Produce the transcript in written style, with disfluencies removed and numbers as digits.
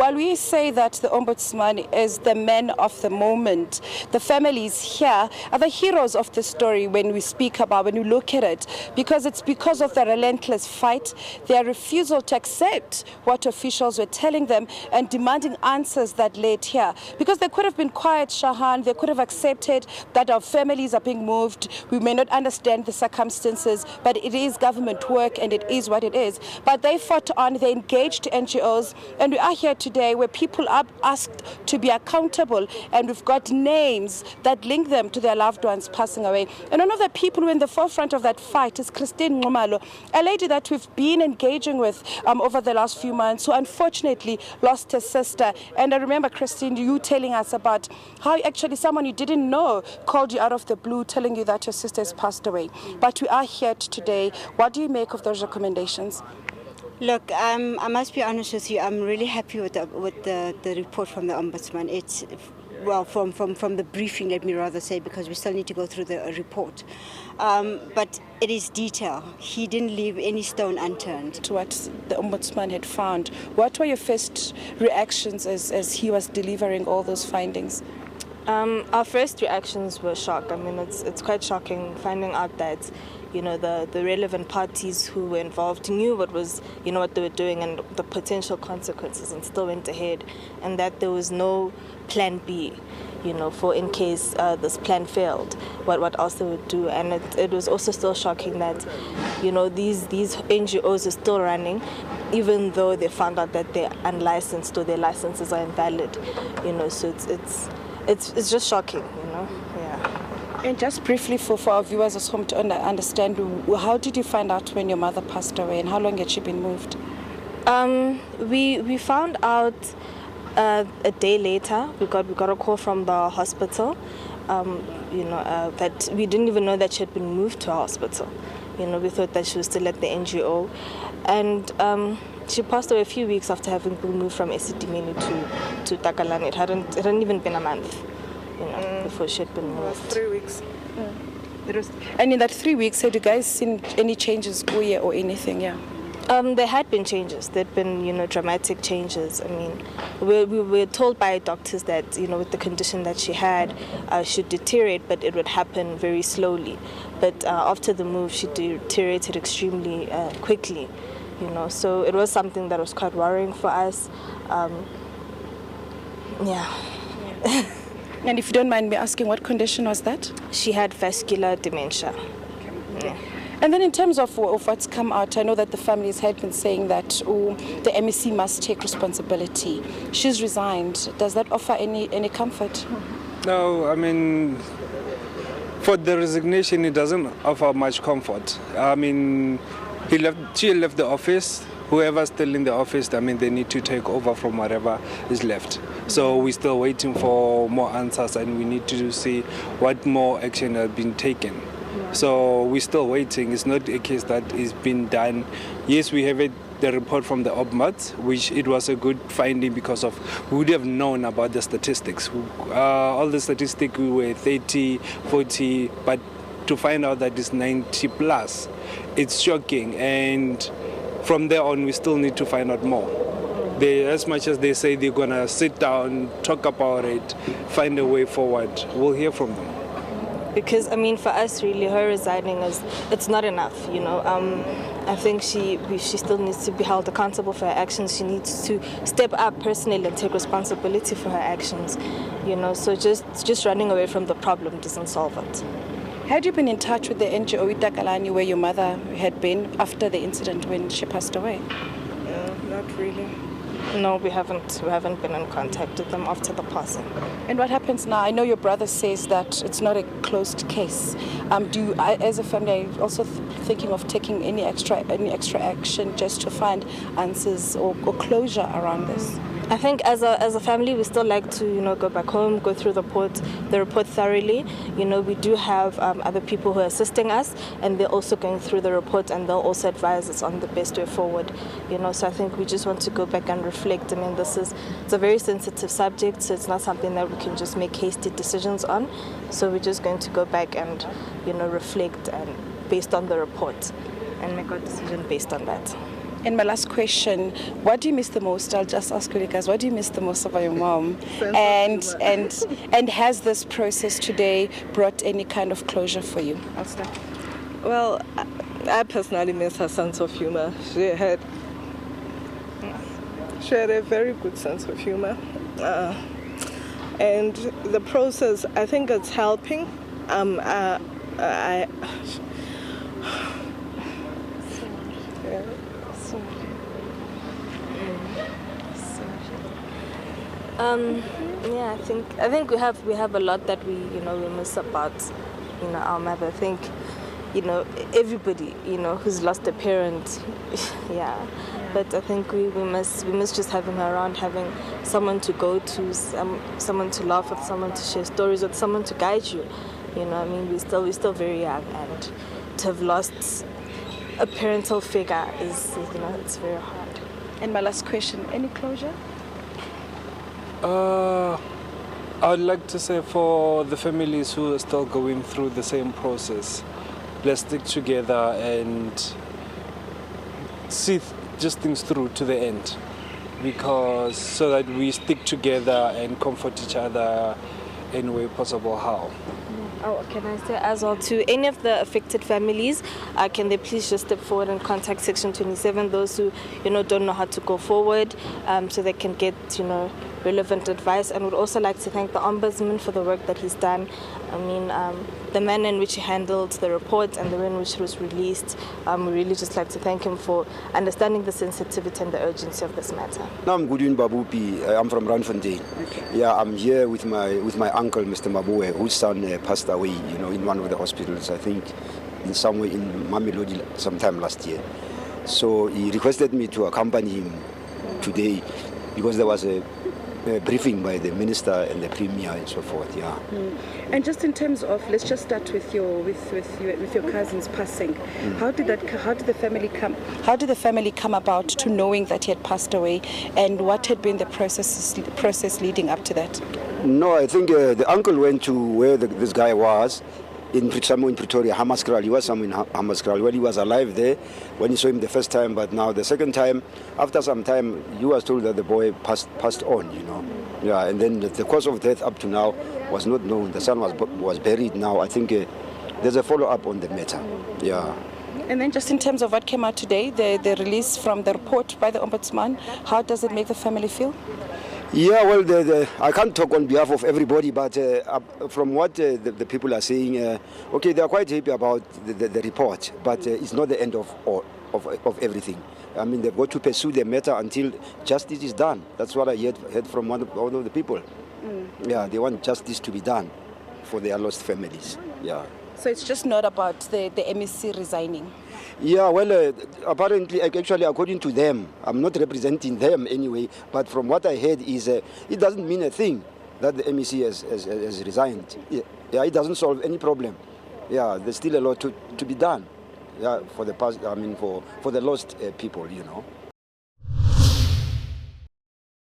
while we say that the Ombudsman is the man of the moment, the families here are the heroes of the story when we speak about, when we look at it, because it's because of the relentless fight, their refusal to accept what officials were telling them and demanding answers that led here. Because they could have been quiet, Shahan, they could have accepted that our families are being moved, we may not understand the circumstances, but it is government work and it is what it is. But they fought on, they engaged NGOs, and we are here today where people are asked to be accountable, and we've got names that link them to their loved ones passing away. And one of the people who are in the forefront of that fight is Christine Ngumalo, a lady that we've been engaging with over the last few months, who unfortunately lost her sister. And I remember, Christine, you telling us about how actually someone you didn't know called you out of the blue telling you that your sister has passed away. But we are here today. What do you make of those recommendations? Look, I must be honest with you. I'm really happy with the report from the Ombudsman. It's, well, from the briefing, let me rather say, because we still need to go through the report. But it is detail. He didn't leave any stone unturned. To what the Ombudsman had found, what were your first reactions as he was delivering all those findings? Our first reactions were shock. I mean, it's quite shocking finding out that, you know, the relevant parties who were involved knew what they were doing and the potential consequences, and still went ahead, and that there was no plan B, you know, for in case this plan failed, what else they would do. And it was also still shocking that, you know, these NGOs are still running, even though they found out that they're unlicensed or their licenses are invalid, you know. So it's just shocking, you know. Yeah. And just briefly for our viewers at home to understand, how did you find out when your mother passed away, and how long had she been moved? We found out a day later. We got a call from the hospital, that we didn't even know that she had been moved to a hospital. You know, we thought that she was still at the NGO, and she passed away a few weeks after having been moved from Esidimeni to Takalani. It hadn't even been a month, you know, before she had been moved. 3 weeks. And in that 3 weeks, had you guys seen any changes or anything? Yeah. There had been changes. There'd been, you know, dramatic changes. I mean, we were told by doctors that, you know, with the condition that she had, she'd deteriorate, but it would happen very slowly. But after the move, she deteriorated extremely quickly, you know. So it was something that was quite worrying for us. Yeah. And if you don't mind me asking, what condition was that? She had vascular dementia. Okay. Yeah. And then in terms of what's come out, I know that the families had been saying that the MEC must take responsibility. She's resigned. Does that offer any comfort? No, I mean, for the resignation, it doesn't offer much comfort. I mean, she left the office. Whoever's still in the office, I mean, they need to take over from whatever is left. So we're still waiting for more answers, and we need to see what more action has been taken. So we're still waiting. It's not a case that is been done. Yes, we have the report from the Ombudsman, which it was a good finding because of we would have known about the statistics. All the statistics were 30, 40, but to find out that it's 90 plus, it's shocking. And from there on, we still need to find out more. As much as they say they're going to sit down, talk about it, find a way forward, we'll hear from them. Because, I mean, for us, really, her resigning it's not enough, you know. I think she still needs to be held accountable for her actions. She needs to step up personally and take responsibility for her actions, you know. So just running away from the problem doesn't solve it. Had you been in touch with the NGO Takalani where your mother had been after the incident when she passed away? Not really. No, we haven't been in contact with them after the passing. And what happens now? I know your brother says that it's not a closed case. Do you, as a family, are also thinking of taking any extra action just to find answers or closure around this? I think as a family, we still like to, you know, go back home, go through the report thoroughly. You know, we do have other people who are assisting us, and they're also going through the report, and they'll also advise us on the best way forward. You know, so I think we just want to go back and reflect. I mean, it's a very sensitive subject, so it's not something that we can just make hasty decisions on. So we're just going to go back and, you know, reflect and based on the report, and make our decision based on that. And my last question, what do you miss the most? I'll just ask you guys, what do you miss the most about your mom? And has this process today brought any kind of closure for you? I'll start. Well, I personally miss her sense of humor. She had a very good sense of humor. And the process, I think it's helping. Yeah, I think we have a lot that we miss about our mother. I think everybody who's lost a parent, yeah. But I think we miss just having her around, having someone to go to, someone to laugh with, someone to share stories with, someone to guide you. I mean, we're still very young, and to have lost a parental figure is it's very hard. And my last question, any closure? I'd like to say for the families who are still going through the same process, let's stick together and see just things through to the end, because so that we stick together and comfort each other any way possible. How? Oh, can I say as well to any of the affected families, can they please just step forward and contact Section 27, those who don't know how to go forward, so they can get relevant advice. And would also like to thank the Ombudsman for the work that he's done. I mean, the manner in which he handled the report and the way in which it was released, we really just like to thank him for understanding the sensitivity and the urgency of this matter. I'm Gudwin Babupi. I'm from Randfontein. Okay. Yeah, I'm here with my uncle, Mr. Mabue, whose son passed away, in one of the hospitals, I think, somewhere in Mamelodi sometime last year. So he requested me to accompany him today because there was a briefing by the minister and the premier and so forth. Yeah. And just in terms of, let's just start with your cousin's passing. How did the family come about to knowing that he had passed away, and what had been the process leading up to that? No, I think the uncle went to where this guy was. Somewhere in Pretoria, Hammanskraal. He was somewhere in Hammanskraal. Well, he was alive there when he saw him the first time, but now the second time, after some time, he was told that the boy passed on, Yeah, and then the cause of death up to now was not known. The son was buried now. I think there's a follow-up on the matter. Yeah. And then just in terms of what came out today, the release from the report by the Ombudsman, how does it make the family feel? Yeah, well, I can't talk on behalf of everybody, but from what the people are saying, okay, they are quite happy about the report, but it's not the end of everything. I mean, they've got to pursue the matter until justice is done. That's what I heard from one of the people. Yeah, they want justice to be done for their lost families. Yeah. So it's just not about the MEC resigning? Yeah, well, apparently, actually, according to them, I'm not representing them anyway, but from what I heard is it doesn't mean a thing that the MEC has resigned. Yeah, it doesn't solve any problem. Yeah, there's still a lot to be done. Yeah, for the past, I mean, for the lost people,